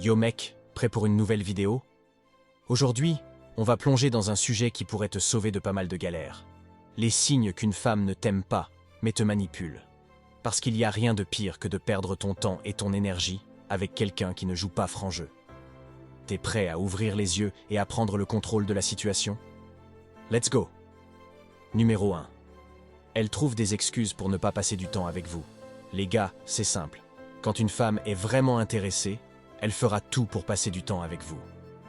Yo mec, prêt pour une nouvelle vidéo? Aujourd'hui, on va plonger dans un sujet qui pourrait te sauver de pas mal de galères. Les signes qu'une femme ne t'aime pas, mais te manipule. Parce qu'il n'y a rien de pire que de perdre ton temps et ton énergie avec quelqu'un qui ne joue pas franc jeu. T'es prêt à ouvrir les yeux et à prendre le contrôle de la situation? Let's go! Numéro 1. Elle trouve des excuses pour ne pas passer du temps avec vous. Les gars, c'est simple. Quand une femme est vraiment intéressée, elle fera tout pour passer du temps avec vous.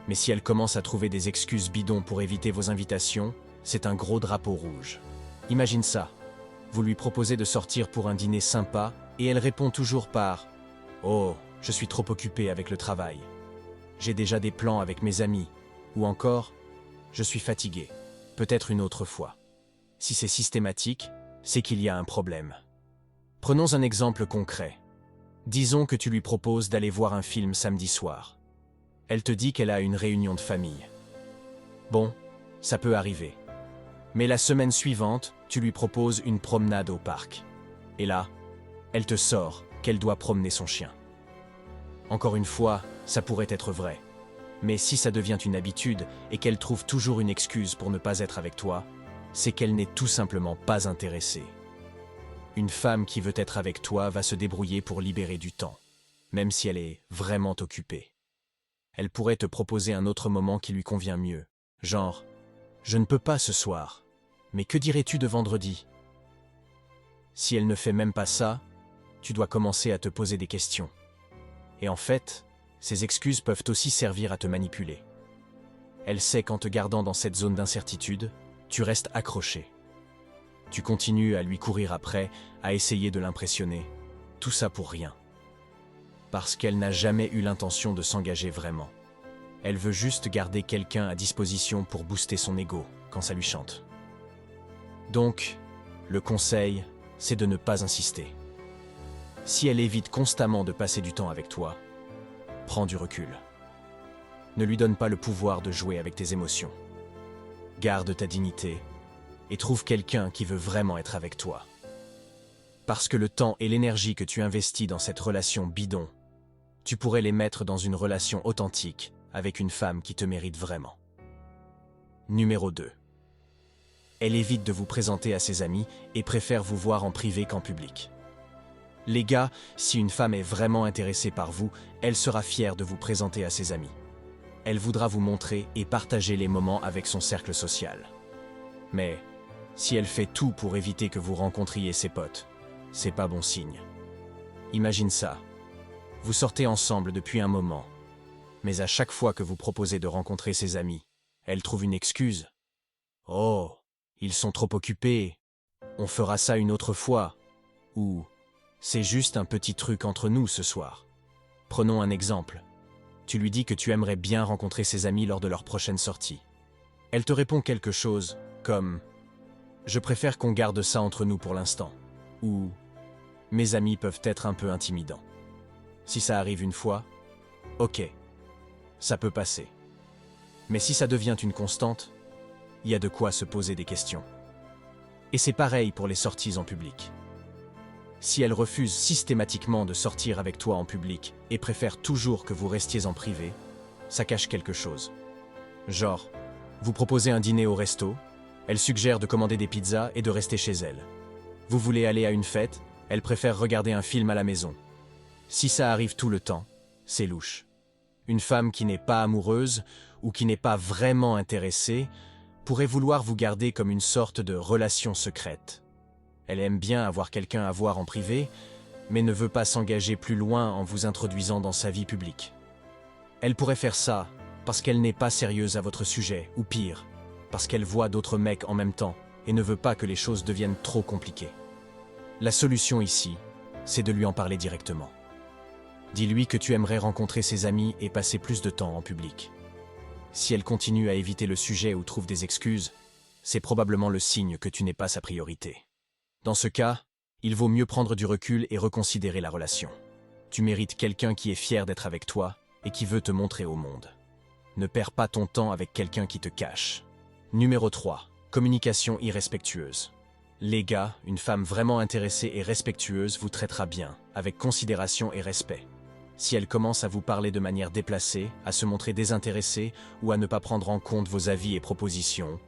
Mais si elle commence à trouver des excuses bidons pour éviter vos invitations, c'est un gros drapeau rouge. Imagine ça. Vous lui proposez de sortir pour un dîner sympa et elle répond toujours par « Oh, je suis trop occupée avec le travail. J'ai déjà des plans avec mes amis. » Ou encore « Je suis fatiguée. Peut-être une autre fois. » Si c'est systématique, c'est qu'il y a un problème. Prenons un exemple concret. Disons que tu lui proposes d'aller voir un film samedi soir. Elle te dit qu'elle a une réunion de famille. Bon, ça peut arriver. Mais la semaine suivante, tu lui proposes une promenade au parc. Et là, elle te sort qu'elle doit promener son chien. Encore une fois, ça pourrait être vrai. Mais si ça devient une habitude et qu'elle trouve toujours une excuse pour ne pas être avec toi, c'est qu'elle n'est tout simplement pas intéressée. Une femme qui veut être avec toi va se débrouiller pour libérer du temps, même si elle est vraiment occupée. Elle pourrait te proposer un autre moment qui lui convient mieux, genre « Je ne peux pas ce soir, mais que dirais-tu de vendredi ?» Si elle ne fait même pas ça, tu dois commencer à te poser des questions. Et en fait, ces excuses peuvent aussi servir à te manipuler. Elle sait qu'en te gardant dans cette zone d'incertitude, tu restes accroché. Tu continues à lui courir après, à essayer de l'impressionner. Tout ça pour rien. Parce qu'elle n'a jamais eu l'intention de s'engager vraiment. Elle veut juste garder quelqu'un à disposition pour booster son ego quand ça lui chante. Donc, le conseil, c'est de ne pas insister. Si elle évite constamment de passer du temps avec toi, prends du recul. Ne lui donne pas le pouvoir de jouer avec tes émotions. Garde ta dignité et trouve quelqu'un qui veut vraiment être avec toi. Parce que le temps et l'énergie que tu investis dans cette relation bidon, tu pourrais les mettre dans une relation authentique avec une femme qui te mérite vraiment. Numéro 2. Elle évite de vous présenter à ses amis et préfère vous voir en privé qu'en public. Les gars, si une femme est vraiment intéressée par vous, elle sera fière de vous présenter à ses amis. Elle voudra vous montrer et partager les moments avec son cercle social. Mais si elle fait tout pour éviter que vous rencontriez ses potes, c'est pas bon signe. Imagine ça. Vous sortez ensemble depuis un moment, mais à chaque fois que vous proposez de rencontrer ses amis, elle trouve une excuse. « Oh, ils sont trop occupés. On fera ça une autre fois. » Ou « C'est juste un petit truc entre nous ce soir. » Prenons un exemple. Tu lui dis que tu aimerais bien rencontrer ses amis lors de leur prochaine sortie. Elle te répond quelque chose comme « Je préfère qu'on garde ça entre nous pour l'instant » ou « Mes amis peuvent être un peu intimidants. » Si ça arrive une fois, ok, ça peut passer. Mais si ça devient une constante, il y a de quoi se poser des questions. Et c'est pareil pour les sorties en public. Si elle refuse systématiquement de sortir avec toi en public et préfère toujours que vous restiez en privé, ça cache quelque chose. Genre, vous proposez un dîner au resto, elle suggère de commander des pizzas et de rester chez elle. Vous voulez aller à une fête, elle préfère regarder un film à la maison. Si ça arrive tout le temps, c'est louche. Une femme qui n'est pas amoureuse ou qui n'est pas vraiment intéressée pourrait vouloir vous garder comme une sorte de relation secrète. Elle aime bien avoir quelqu'un à voir en privé, mais ne veut pas s'engager plus loin en vous introduisant dans sa vie publique. Elle pourrait faire ça parce qu'elle n'est pas sérieuse à votre sujet, ou pire, parce qu'elle voit d'autres mecs en même temps et ne veut pas que les choses deviennent trop compliquées. La solution ici, c'est de lui en parler directement. Dis-lui que tu aimerais rencontrer ses amis et passer plus de temps en public. Si elle continue à éviter le sujet ou trouve des excuses, c'est probablement le signe que tu n'es pas sa priorité. Dans ce cas, il vaut mieux prendre du recul et reconsidérer la relation. Tu mérites quelqu'un qui est fier d'être avec toi et qui veut te montrer au monde. Ne perds pas ton temps avec quelqu'un qui te cache. Numéro 3. Communication irrespectueuse. Les gars, une femme vraiment intéressée et respectueuse vous traitera bien, avec considération et respect. Si elle commence à vous parler de manière déplacée, à se montrer désintéressée ou à ne pas prendre en compte vos avis et propositions,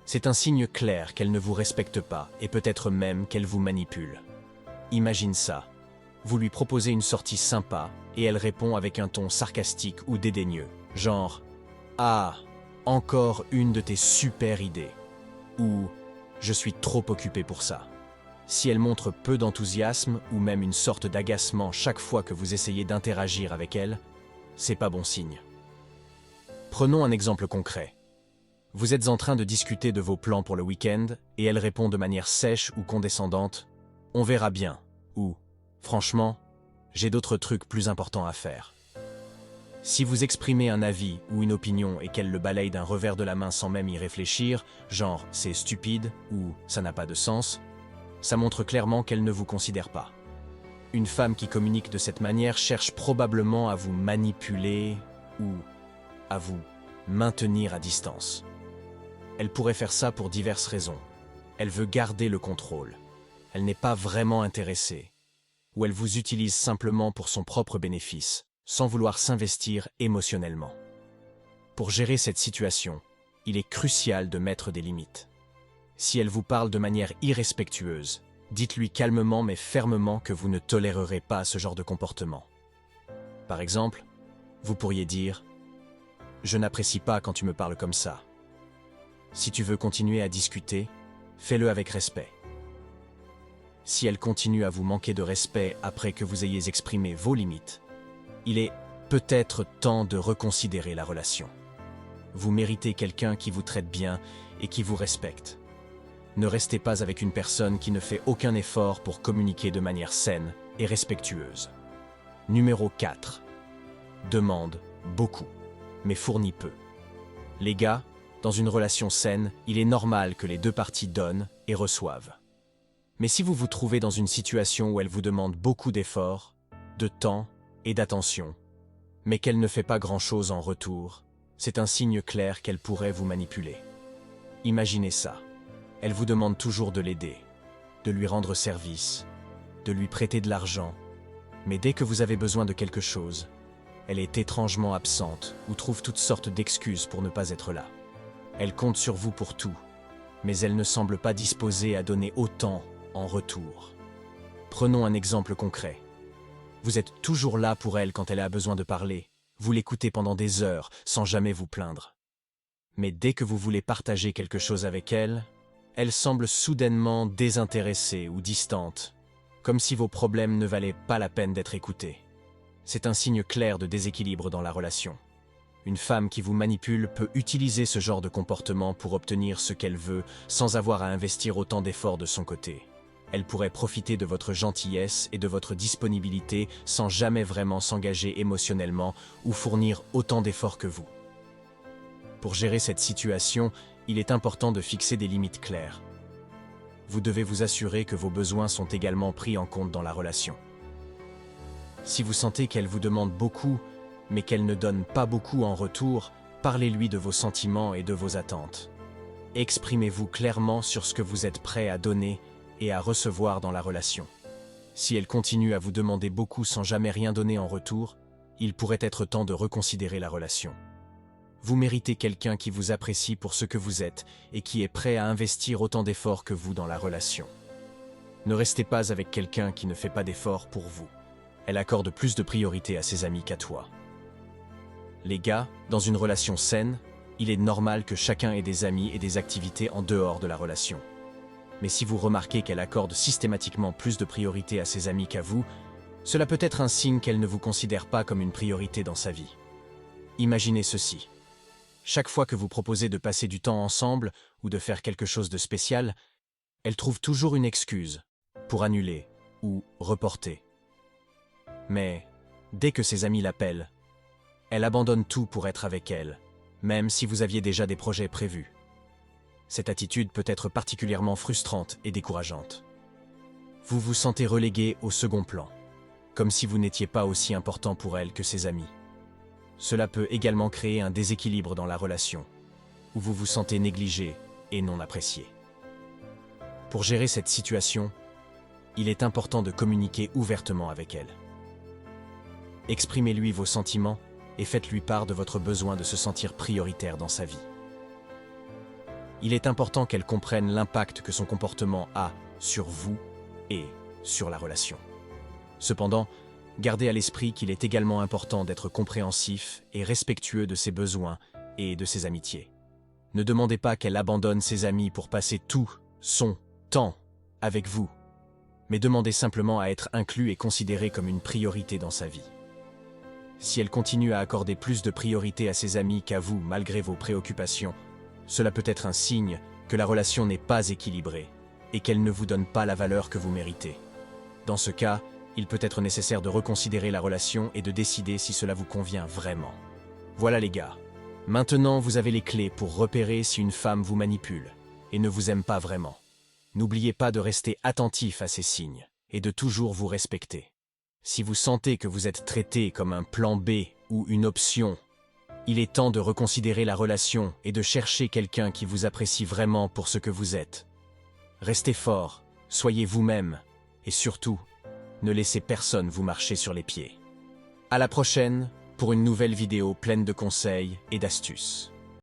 c'est un signe clair qu'elle ne vous respecte pas et peut-être même qu'elle vous manipule. Imagine ça. Vous lui proposez une sortie sympa et elle répond avec un ton sarcastique ou dédaigneux, genre « Ah, encore une de tes super idées » ou « Je suis trop occupé pour ça ». Si elle montre peu d'enthousiasme ou même une sorte d'agacement chaque fois que vous essayez d'interagir avec elle, c'est pas bon signe. Prenons un exemple concret. Vous êtes en train de discuter de vos plans pour le week-end et elle répond de manière sèche ou condescendante « On verra bien » ou « Franchement, j'ai d'autres trucs plus importants à faire ». Si vous exprimez un avis ou une opinion et qu'elle le balaye d'un revers de la main sans même y réfléchir, genre « c'est stupide » ou « ça n'a pas de sens », ça montre clairement qu'elle ne vous considère pas. Une femme qui communique de cette manière cherche probablement à vous manipuler ou à vous maintenir à distance. Elle pourrait faire ça pour diverses raisons. Elle veut garder le contrôle. Elle n'est pas vraiment intéressée. Ou elle vous utilise simplement pour son propre bénéfice, sans vouloir s'investir émotionnellement. Pour gérer cette situation, il est crucial de mettre des limites. Si elle vous parle de manière irrespectueuse, dites-lui calmement mais fermement que vous ne tolérerez pas ce genre de comportement. Par exemple, vous pourriez dire « Je n'apprécie pas quand tu me parles comme ça. Si tu veux continuer à discuter, fais-le avec respect. » Si elle continue à vous manquer de respect après que vous ayez exprimé vos limites, il est peut-être temps de reconsidérer la relation. Vous méritez quelqu'un qui vous traite bien et qui vous respecte. Ne restez pas avec une personne qui ne fait aucun effort pour communiquer de manière saine et respectueuse. Numéro 4. Demande beaucoup, mais fournit peu. Les gars, dans une relation saine, il est normal que les deux parties donnent et reçoivent. Mais si vous vous trouvez dans une situation où elle vous demande beaucoup d'efforts, de temps et d'attention, mais qu'elle ne fait pas grand-chose en retour, c'est un signe clair qu'elle pourrait vous manipuler. Imaginez ça. Elle vous demande toujours de l'aider, de lui rendre service, de lui prêter de l'argent, mais dès que vous avez besoin de quelque chose, elle est étrangement absente ou trouve toutes sortes d'excuses pour ne pas être là. Elle compte sur vous pour tout, mais elle ne semble pas disposée à donner autant en retour. Prenons un exemple concret. Vous êtes toujours là pour elle quand elle a besoin de parler, vous l'écoutez pendant des heures sans jamais vous plaindre. Mais dès que vous voulez partager quelque chose avec elle, elle semble soudainement désintéressée ou distante, comme si vos problèmes ne valaient pas la peine d'être écoutés. C'est un signe clair de déséquilibre dans la relation. Une femme qui vous manipule peut utiliser ce genre de comportement pour obtenir ce qu'elle veut sans avoir à investir autant d'efforts de son côté. Elle pourrait profiter de votre gentillesse et de votre disponibilité sans jamais vraiment s'engager émotionnellement ou fournir autant d'efforts que vous. Pour gérer cette situation, il est important de fixer des limites claires. Vous devez vous assurer que vos besoins sont également pris en compte dans la relation. Si vous sentez qu'elle vous demande beaucoup, mais qu'elle ne donne pas beaucoup en retour, parlez-lui de vos sentiments et de vos attentes. Exprimez-vous clairement sur ce que vous êtes prêt à donner et à recevoir dans la relation. Si elle continue à vous demander beaucoup sans jamais rien donner en retour, il pourrait être temps de reconsidérer la relation. Vous méritez quelqu'un qui vous apprécie pour ce que vous êtes et qui est prêt à investir autant d'efforts que vous dans la relation. Ne restez pas avec quelqu'un qui ne fait pas d'efforts pour vous. Elle accorde plus de priorité à ses amis qu'à toi. Les gars, dans une relation saine, il est normal que chacun ait des amis et des activités en dehors de la relation. Mais si vous remarquez qu'elle accorde systématiquement plus de priorité à ses amis qu'à vous, cela peut être un signe qu'elle ne vous considère pas comme une priorité dans sa vie. Imaginez ceci. Chaque fois que vous proposez de passer du temps ensemble ou de faire quelque chose de spécial, elle trouve toujours une excuse pour annuler ou reporter. Mais dès que ses amis l'appellent, elle abandonne tout pour être avec elle, même si vous aviez déjà des projets prévus. Cette attitude peut être particulièrement frustrante et décourageante. Vous vous sentez relégué au second plan, comme si vous n'étiez pas aussi important pour elle que ses amis. Cela peut également créer un déséquilibre dans la relation, où vous vous sentez négligé et non apprécié. Pour gérer cette situation, il est important de communiquer ouvertement avec elle. exprimez-lui vos sentiments et faites-lui part de votre besoin de se sentir prioritaire dans sa vie. Il est important qu'elle comprenne l'impact que son comportement a sur vous et sur la relation. Cependant, gardez à l'esprit qu'il est également important d'être compréhensif et respectueux de ses besoins et de ses amitiés. Ne demandez pas qu'elle abandonne ses amis pour passer tout son temps avec vous, mais demandez simplement à être inclus et considéré comme une priorité dans sa vie. Si elle continue à accorder plus de priorité à ses amis qu'à vous malgré vos préoccupations, cela peut être un signe que la relation n'est pas équilibrée et qu'elle ne vous donne pas la valeur que vous méritez. Dans ce cas, il peut être nécessaire de reconsidérer la relation et de décider si cela vous convient vraiment. Voilà les gars. Maintenant, vous avez les clés pour repérer si une femme vous manipule et ne vous aime pas vraiment. N'oubliez pas de rester attentif à ces signes et de toujours vous respecter. Si vous sentez que vous êtes traité comme un plan B ou une option, il est temps de reconsidérer la relation et de chercher quelqu'un qui vous apprécie vraiment pour ce que vous êtes. Restez fort, soyez vous-même et surtout, ne laissez personne vous marcher sur les pieds. À la prochaine pour une nouvelle vidéo pleine de conseils et d'astuces.